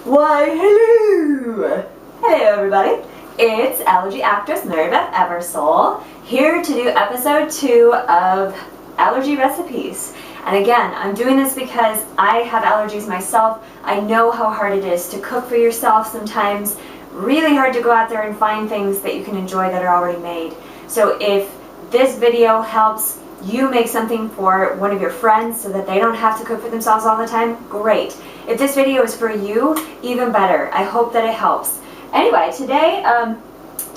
Why, hello! Hello, everybody. It's Allergy actress Mary Beth Eversole here to do episode 2 of Allergy Recipes. And again, I'm doing this because I have allergies myself. I know how hard it is to cook for yourself sometimes. Really hard to go out there and find things that you can enjoy that are already made. So if this video helps you make something for one of your friends so that they don't have to cook for themselves all the time, great. If this video is for you, even better. I hope that it helps. Anyway, today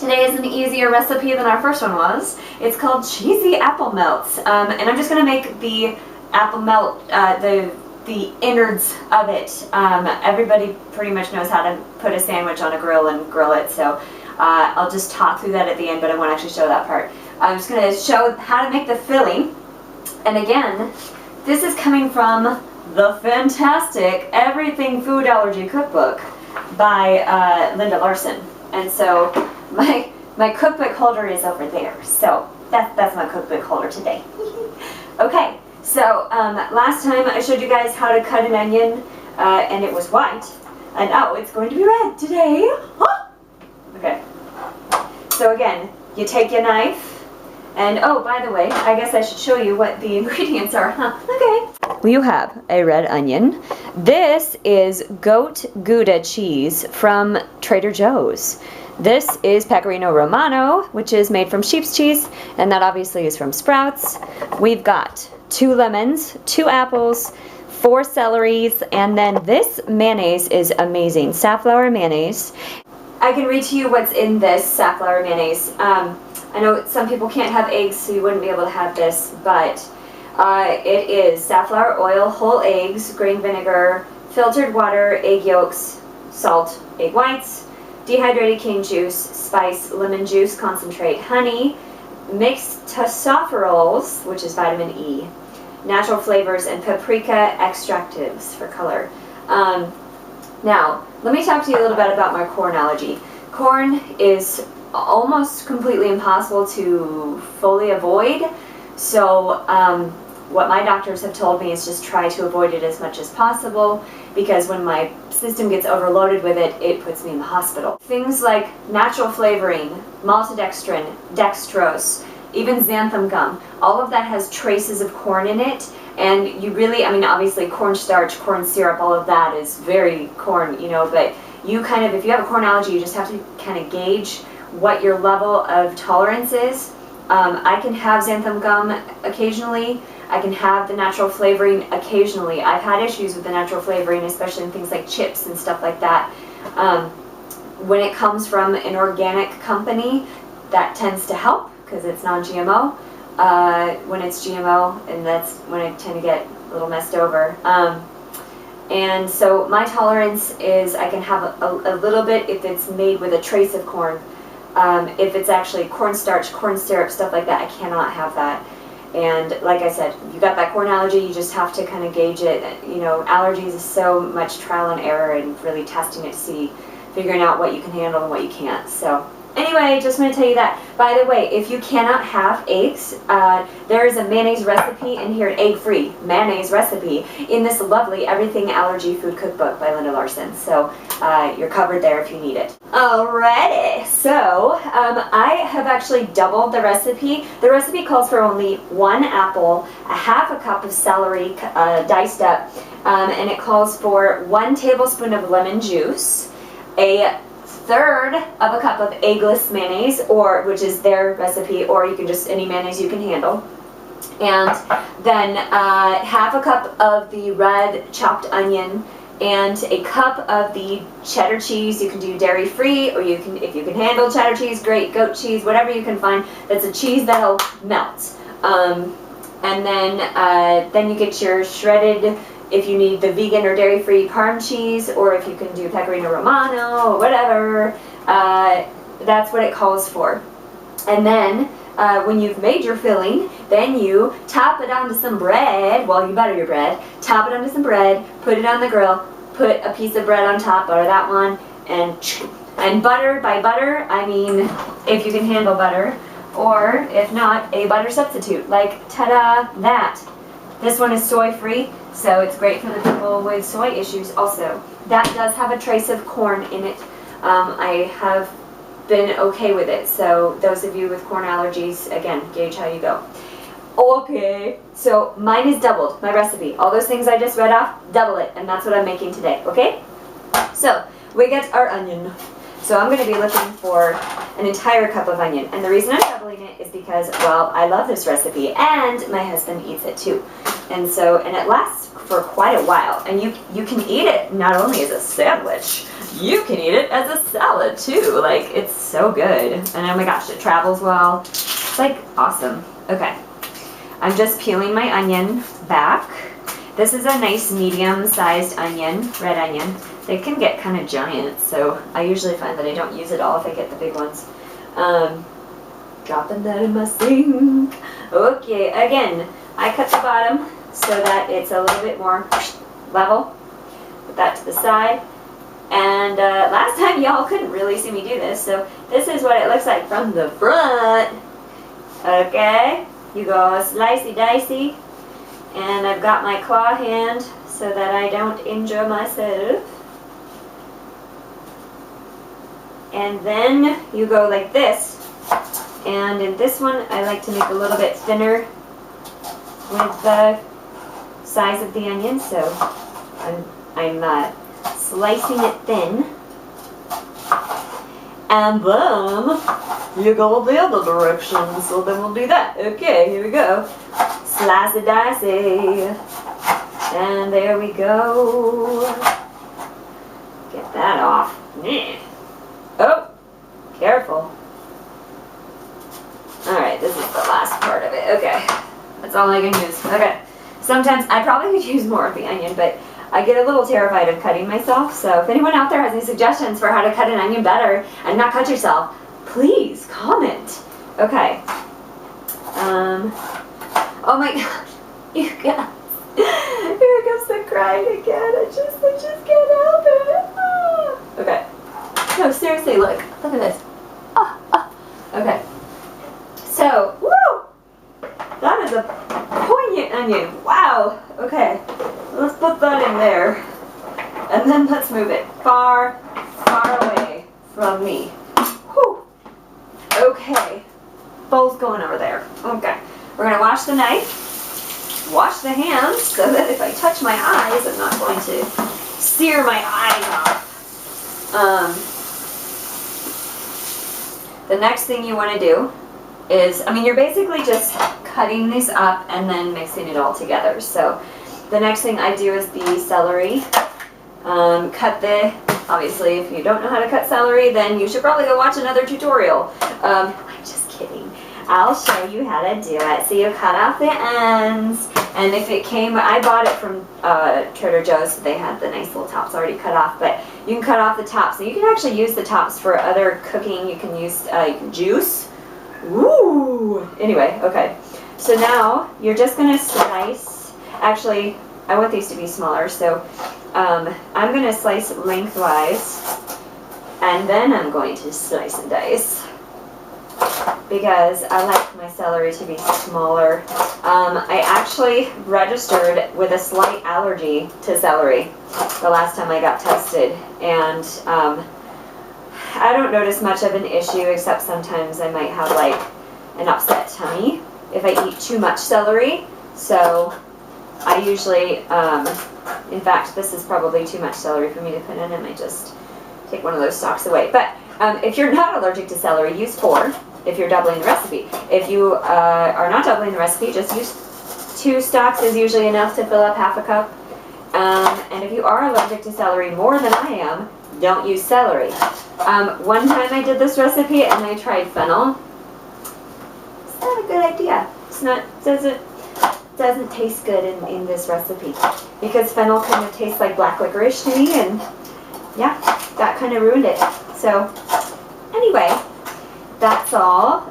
is an easier recipe than our first one was. It's called cheesy apple melts, and I'm just going to make the apple melt, the innards of it. Everybody pretty much knows how to put a sandwich on a grill and grill it, so I'll just talk through that at the end, but I won't actually show that part. I'm just going to show how to make the filling, and again, this is coming from the fantastic Everything Food Allergy Cookbook by Linda Larson. And so my cookbook holder is over there. So that's my cookbook holder today. Okay, so last time I showed you guys how to cut an onion, and it was white. And now it's going to be red today. Huh? Okay. So again, you take your knife. And oh, by the way, I guess I should show you what the ingredients are, huh? Okay. You have a red onion. This is goat Gouda cheese from Trader Joe's. This is Pecorino Romano, which is made from sheep's cheese, and that obviously is from Sprouts. We've got 2 lemons, 2 apples, 4 celeries, and then this mayonnaise is amazing. Safflower mayonnaise. I can read to you what's in this safflower mayonnaise. I know some people can't have eggs, so you wouldn't be able to have this, but it is safflower oil, whole eggs, grain vinegar, filtered water, egg yolks, salt, egg whites, dehydrated cane juice, spice, lemon juice, concentrate, honey, mixed tocopherols, which is vitamin E, natural flavors, and paprika extractives for color. Now, let me talk to you a little bit about my corn allergy. Corn is almost completely impossible to fully avoid, so what my doctors have told me is just try to avoid it as much as possible, because when my system gets overloaded with it, it puts me in the hospital. Things like natural flavoring, maltodextrin, dextrose, even xanthan gum, all of that has traces of corn in it, and you really, I mean, obviously cornstarch, corn syrup, all of that is very corn, you know, but you kind of, if you have a corn allergy, you just have to kind of gauge what your level of tolerance is. I can have xanthan gum occasionally. I can have the natural flavoring occasionally. I've had issues with the natural flavoring, especially in things like chips and stuff like that. When it comes from an organic company, that tends to help because it's non-GMO. When it's GMO, and that's when I tend to get a little messed over. And so my tolerance is I can have a little bit if it's made with a trace of corn. If it's actually cornstarch, corn syrup, stuff like that, I cannot have that. And like I said, if you got that corn allergy, you just have to kind of gauge it. You know, allergies is so much trial and error and really testing it to see, figuring out what you can handle and what you can't. So anyway, just want to tell you that. By the way, if you cannot have eggs, there is a mayonnaise recipe in here, an egg-free mayonnaise recipe in this lovely Everything Allergy Food Cookbook by Linda Larson. So you're covered there if you need it. Alrighty, so I have actually doubled the recipe. The recipe calls for only 1 apple, a half a cup of celery diced up, and it calls for 1 tablespoon of lemon juice, a third of a cup of eggless mayonnaise, or which is their recipe, or you can just any mayonnaise you can handle, and then half a cup of the red chopped onion, and a cup of the cheddar cheese. You can do dairy free, or you can, if you can handle cheddar cheese, great, goat cheese, whatever you can find that's a cheese that'll melt. And then you get your shredded, if you need the vegan or dairy-free Parm cheese, or if you can do Pecorino Romano or whatever, that's what it calls for. And then when you've made your filling, then you top it onto some bread. Well, you butter your bread, top it onto some bread, put it on the grill, put a piece of bread on top, butter that one, and butter, by butter, I mean if you can handle butter, or if not, a butter substitute, like ta-da, that. This one is soy-free, so it's great for the people with soy issues also. that does have a trace of corn in it. I have been okay with it. So those of you with corn allergies, again, gauge how you go. Okay, so mine is doubled, my recipe. All those things I just read off, double it, and that's what I'm making today, okay? So we get our onion. So I'm going to be looking for an entire cup of onion. And the reason I'm doubling it is because, well, I love this recipe and my husband eats it too. And it lasts for quite a while. And you can eat it not only as a sandwich, you can eat it as a salad too. Like, it's so good. And oh my gosh, it travels well. It's like awesome. Okay. I'm just peeling my onion back. This is a nice medium-sized onion, red onion. They can get kind of giant, so I usually find that I don't use it all if I get the big ones. Dropping that in my sink. Okay, again, I cut the bottom so that it's a little bit more level. Put that to the side. And last time y'all couldn't really see me do this, so this is what it looks like from the front. Okay, you go slicey dicey. And I've got my claw hand so that I don't injure myself. And then you go like this. And in this one, I like to make a little bit thinner with the size of the onion. So I'm slicing it thin. And then you go the other direction. So then we'll do that. Okay, here we go. Slice it dicey. And there we go. Get that off. Oh, careful. Alright, this is the last part of it. Okay, that's all I can use. Okay, sometimes I probably could use more of the onion, but I get a little terrified of cutting myself. So if anyone out there has any suggestions for how to cut an onion better and not cut yourself, please comment. Okay. Oh my god. You guys. Here comes the crying again. I just can't help it. Ah. Okay. No, seriously, look at this. Okay. So, woo! That is a poignant onion. Wow. Okay. Let's put that in there. And then let's move it far, far away from me. Whew. Okay. Bowl's going over there. Okay. We're going to wash the knife, wash the hands, so that if I touch my eyes, I'm not going to sear my eyes off. The next thing you want to do is, you're basically just cutting these up and then mixing it all together. So the next thing I do is the celery. Obviously if you don't know how to cut celery, then you should probably go watch another tutorial. I'm just kidding. I'll show you how to do it. So you cut off the ends, and if it came, I bought it from Trader Joe's, so they had the nice little tops already cut off, but you can cut off the tops. So you can actually use the tops for other cooking. You can use juice. Woo! Anyway, okay. So now you're just going to slice. Actually, I want these to be smaller, so I'm going to slice lengthwise, and then I'm going to slice and dice, because I like my celery to be smaller. I actually registered with a slight allergy to celery the last time I got tested, and I don't notice much of an issue, except sometimes I might have like an upset tummy if I eat too much celery. So I usually, in fact, this is probably too much celery for me to put in. I might just take one of those stalks away. But if you're not allergic to celery, use 4 if you're doubling the recipe. If you are not doubling the recipe, just use 2 stalks is usually enough to fill up half a cup. And if you are allergic to celery more than I am, don't use celery. One time I did this recipe and I tried fennel. It's not a good idea. It's not, doesn't taste good in this recipe, because fennel kind of tastes like black licorice to me, and yeah, that kind of ruined it. So anyway, that's all.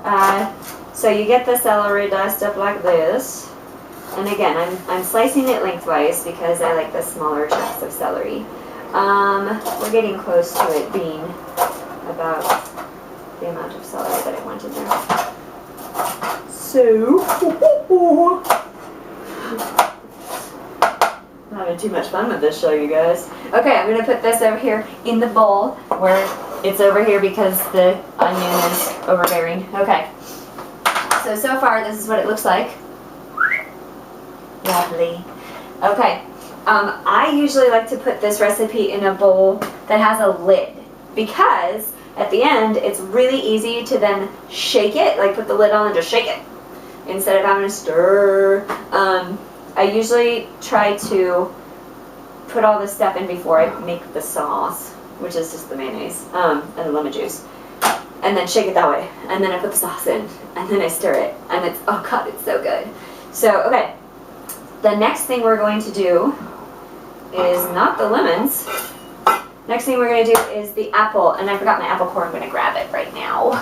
So you get the celery diced up like this, and again, I'm slicing it lengthwise because I like the smaller chunks of celery. We're getting close to it being about the amount of celery that I want in there. So having too much fun with this show, you guys. Okay, I'm gonna put this over here in the bowl where it's over here because the onion is overbearing. Okay. So far this is what it looks like. Lovely. Okay. I usually like to put this recipe in a bowl that has a lid because at the end it's really easy to then shake it, like put the lid on and just shake it instead of having to stir. I usually try to put all this stuff in before I make the sauce, which is just the mayonnaise and the lemon juice, and then shake it that way, and then I put the sauce in, and then I stir it, and it's, oh god, it's so good. So, okay, the next thing we're going to do is not the lemons. Next thing we're going to do is the apple, and I forgot my apple core. I'm going to grab it right now.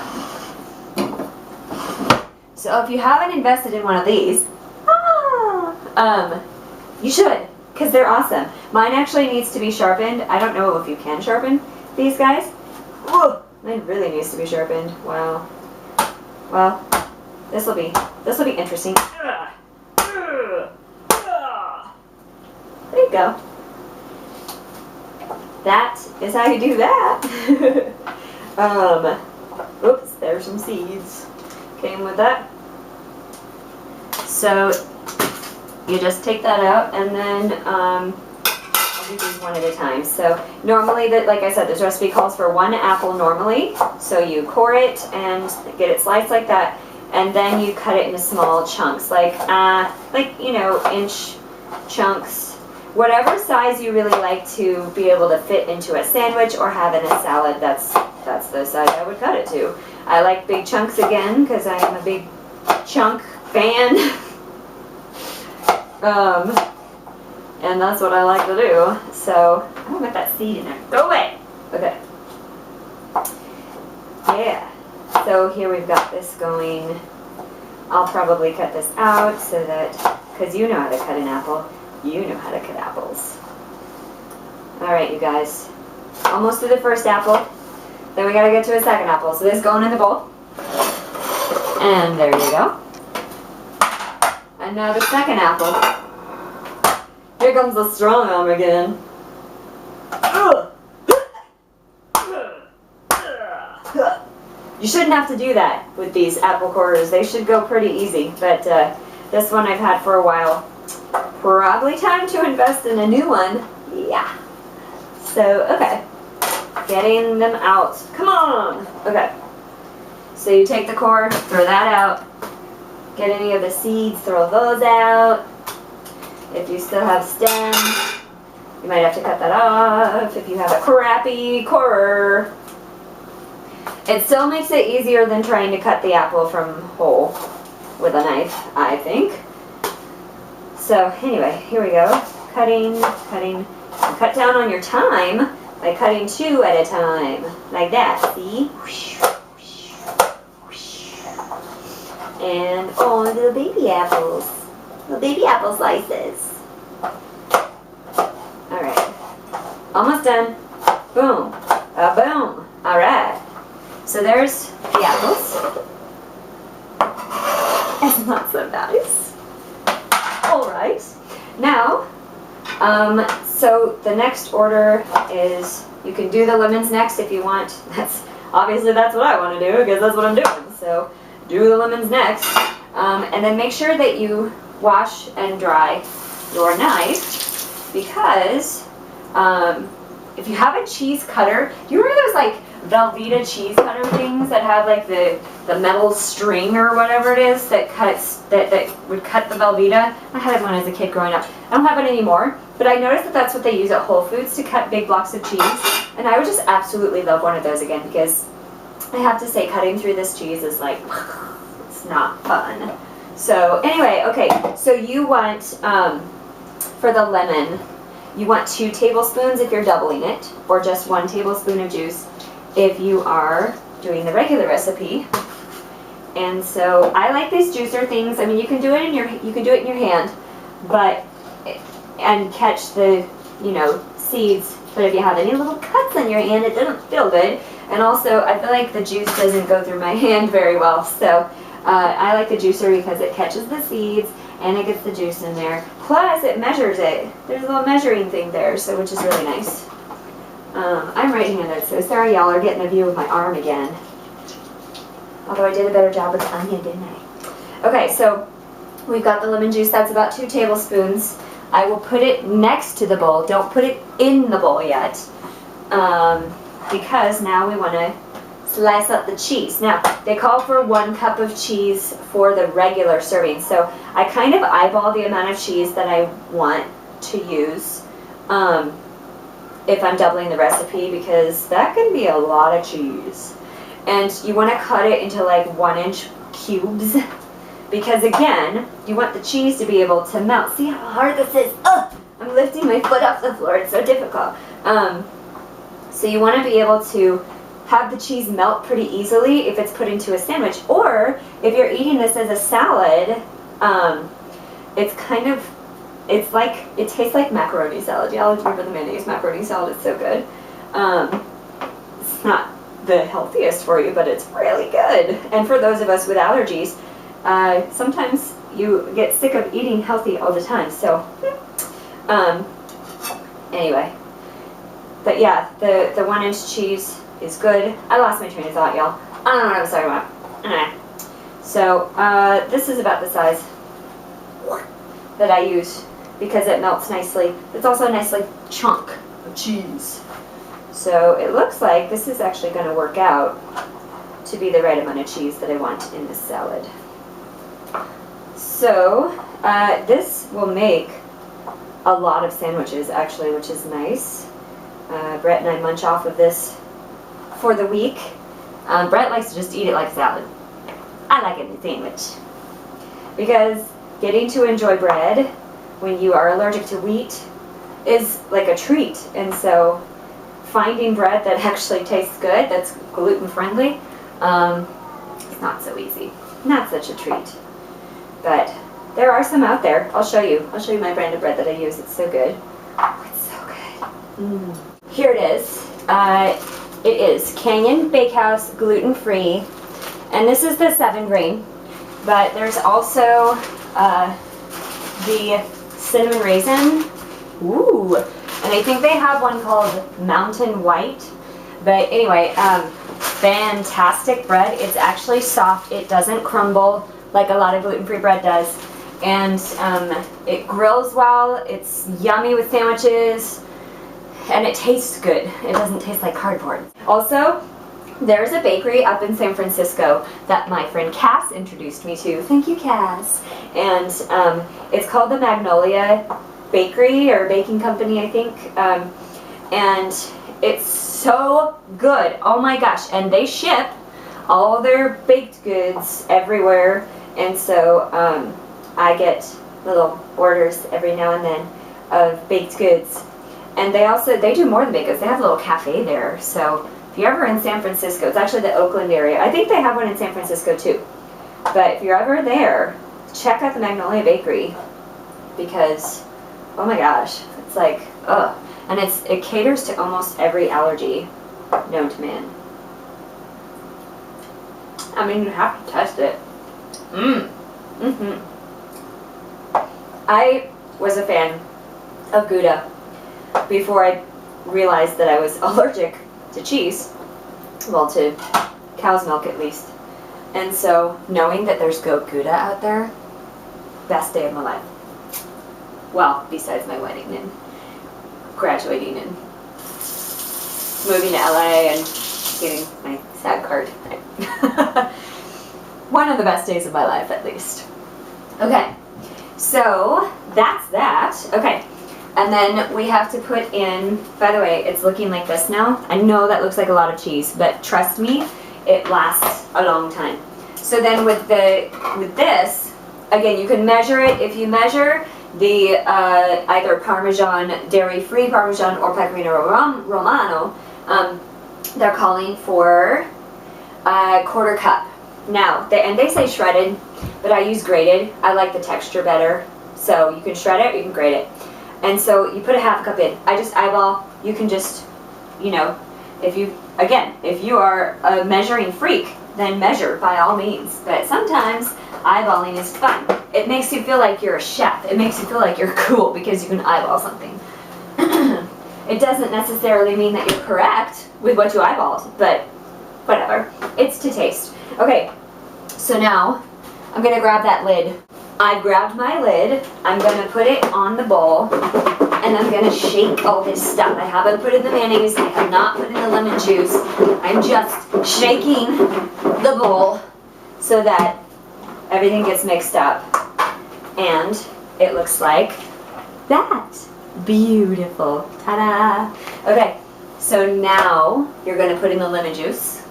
So if you haven't invested in one of these, you should, because they're awesome. Mine actually needs to be sharpened. I don't know if you can sharpen these guys. Whoa, mine really needs to be sharpened. Wow. Well, this will be interesting. There you go. That is how you do that. Oops, there's some seeds. Came with that. So you just take that out, and then I'll do these one at a time. So normally, like I said, this recipe calls for 1 apple normally. So you core it and get it sliced like that, and then you cut it into small chunks, like you know, inch chunks, whatever size you really like to be able to fit into a sandwich or have in a salad. That's the size I would cut it to. I like big chunks again because I am a big chunk fan. And that's what I like to do. So, I don't get that seed in there. Go away! Okay. Yeah. So here we've got this going. I'll probably cut this out so that, because you know how to cut an apple, you know how to cut apples. Alright, you guys. Almost to the first apple. Then we gotta get to a second apple. So this going in the bowl. And there you go. And now the second apple. Here comes the strong arm again. You shouldn't have to do that with these apple cores. They should go pretty easy. But this one I've had for a while. Probably time to invest in a new one. Yeah. So, okay. Getting them out. Come on! Okay. So you take the core, throw that out. Get any of the seeds, throw those out. If you still have stems, you might have to cut that off. If you have a crappy corer. It still makes it easier than trying to cut the apple from whole with a knife, I think. So anyway, here we go. Cutting, cutting. And cut down on your time by cutting 2 at a time. Like that, see? And oh, little baby apples. Little baby apple slices. Alright. Almost done. Boom. Boom. Alright. So there's the apples. It's not so nice. Alright. Now, so the next order is, you can do the lemons next if you want. Obviously that's what I want to do because that's what I'm doing. So do the lemons next. And then make sure that you wash and dry your knife, because if you have a cheese cutter, do you remember those like Velveeta cheese cutter things that have like the metal string or whatever it is that cuts, that would cut the Velveeta? I had one as a kid growing up. I don't have it anymore, but I noticed that that's what they use at Whole Foods to cut big blocks of cheese, and I would just absolutely love one of those again, because I have to say cutting through this cheese is like, it's not fun. So anyway, okay, so you want, for the lemon, you want 2 tablespoons if you're doubling it, or just 1 tablespoon of juice if you are doing the regular recipe. And so I like these juicer things. I mean, you can do it in your hand, but and catch the, you know, seeds. But if you have any little cuts on your hand, it doesn't feel good. And also, I feel like the juice doesn't go through my hand very well. So I like the juicer because it catches the seeds and it gets the juice in there. Plus, it measures it. There's a little measuring thing there, so which is really nice. I'm right-handed, so sorry y'all are getting a view of my arm again. Although I did a better job with the onion, didn't I? Okay, so we've got the lemon juice. That's about 2 tablespoons. I will put it next to the bowl. Don't put it in the bowl yet, because now we want to slice up the cheese. Now, they call for 1 cup of cheese for the regular serving, so I kind of eyeball the amount of cheese that I want to use if I'm doubling the recipe, because that can be a lot of cheese. And you want to cut it into like 1-inch cubes, because again, you want the cheese to be able to melt. See how hard this is? Oh, I'm lifting my foot off the floor. It's so difficult. So you want to be able to have the cheese melt pretty easily if it's put into a sandwich, or if you're eating this as a salad, it tastes like macaroni salad. Y'all remember the mayonnaise macaroni salad? It's so good. It's not the healthiest for you, but it's really good. And for those of us with allergies, sometimes you get sick of eating healthy all the time. So anyway, but yeah, the 1-inch cheese is good. I lost my train of thought, y'all. I don't know what I was talking about. Anyway, so this is about the size that I use because it melts nicely. It's also a nice like chunk of cheese. So it looks like this is actually going to work out to be the right amount of cheese that I want in this salad. So this will make a lot of sandwiches actually, which is nice. Brett and I munch off of this for the week. Brett likes to just eat it like salad. I like it in a sandwich. Because getting to enjoy bread when you are allergic to wheat is like a treat. And so finding bread that actually tastes good, that's gluten friendly, it's not so easy. Not such a treat. But there are some out there. I'll show you. I'll show you my brand of bread that I use. It's so good. Oh, it's so good. Here it is. It is Canyon Bakehouse gluten-free, and this is the 7-grain, but there's also the cinnamon raisin. Ooh, and I think they have one called Mountain White. But anyway, fantastic bread. It's actually soft. It doesn't crumble like a lot of gluten-free bread does, and it grills well. It's yummy with sandwiches. And it tastes good. It doesn't taste like cardboard. Also, there's a bakery up in San Francisco that my friend Cass introduced me to. Thank you, Cass. And it's called the Magnolia Bakery or Baking Company, I think. And it's so good. Oh my gosh. And they ship all their baked goods everywhere. And so I get little orders every now and then of baked goods. And they do more than baked goods. They have a little cafe there. So if you're ever in San Francisco, it's actually the Oakland area. I think they have one in San Francisco too. But if you're ever there, check out the Magnolia Bakery, because, oh my gosh, it's like, ugh. And it caters to almost every allergy known to man. I mean, you have to test it. I was a fan of Gouda before I realized that I was allergic to cheese, well, to cow's milk at least. And so knowing that there's goat Gouda out there, best day of my life. Well, besides my wedding and graduating and moving to LA and getting my SAG card. One of the best days of my life, at least. Okay, so that's that. Okay. And then we have to put in, by the way, it's looking like this now. I know that looks like a lot of cheese, but trust me, it lasts a long time. So then with this, again, you can measure it. If you measure the either Parmesan, dairy-free Parmesan, or Pecorino Romano, they're calling for a 1/4 cup. Now, they say shredded, but I use grated. I like the texture better. So you can shred it or you can grate it. And so you put a 1/2 cup in. I just eyeball. You can just, you know, if you are a measuring freak, then measure by all means. But sometimes eyeballing is fun. it makes you feel like you're a chef. It makes you feel like you're cool because you can eyeball something. It doesn't necessarily mean that you're correct with what you eyeballed, but whatever. It's to taste. Okay, so now I'm gonna grab that lid. I've grabbed my lid. I'm gonna put it on the bowl, and I'm gonna shake all this stuff. I haven't put in the mayonnaise. I have not put in the lemon juice. I'm just shaking the bowl so that everything gets mixed up, and it looks like that. Beautiful. Ta-da! Okay, so now you're going to put in the lemon juice.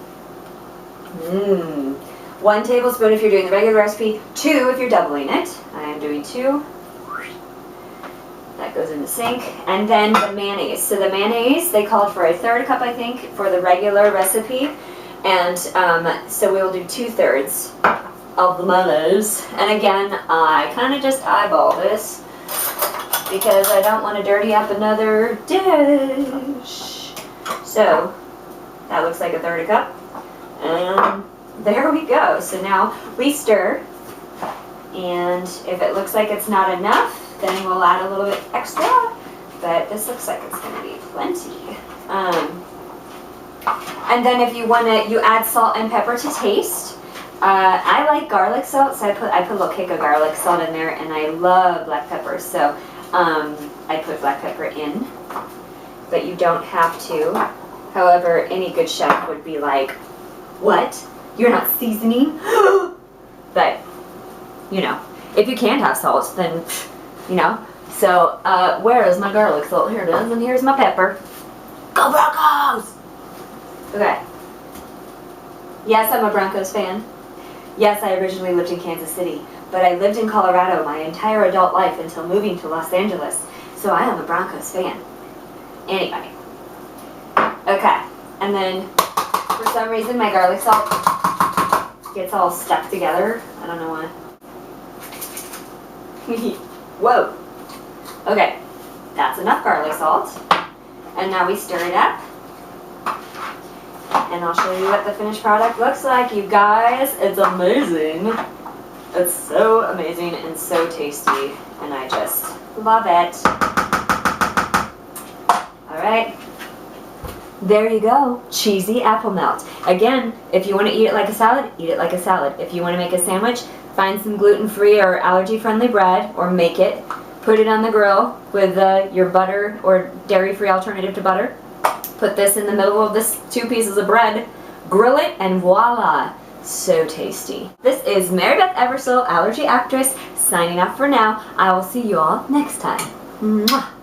1 tablespoon if you're doing the regular recipe, 2 if you're doubling it. I am doing 2. That goes in the sink. And then the mayonnaise. So the mayonnaise, they called for 1/3 cup, I think, for the regular recipe. And so we'll do 2/3 of the mayonnaise. And again, I kind of just eyeball this because I don't want to dirty up another dish. So that looks like 1/3 cup. And there we go. So now we stir. And if it looks like it's not enough, then we'll add a little bit extra. But this looks like it's going to be plenty. And then if you want to, you add salt and pepper to taste. I like garlic salt, so I put a little kick of garlic salt in there, and I love black pepper, so I put black pepper in, but you don't have to. However, any good chef would be like, what? You're not seasoning? But, you know, if you can't have salt, then, you know. So, where is my garlic salt? Here it is, and here's my pepper. Go Broncos! Okay. Yes, I'm a Broncos fan. Yes, I originally lived in Kansas City, but I lived in Colorado my entire adult life until moving to Los Angeles, so I am a Broncos fan. Anyway. Okay, and then for some reason my garlic salt gets all stuck together. I don't know why. Whoa. Okay, that's enough garlic salt. And now we stir it up. And I'll show you what the finished product looks like, you guys. It's amazing. It's so amazing and so tasty, and I just love it. All right. There you go, cheesy apple melt. Again, if you want to eat it like a salad, eat it like a salad. If you want to make a sandwich, find some gluten-free or allergy-friendly bread, or make it. Put it on the grill with your butter or dairy-free alternative to butter. Put this in the middle of this 2 pieces of bread, grill it, and voila, so tasty. This is Mary Beth Eversole, allergy actress, signing off for now. I will see you all next time. Mwah.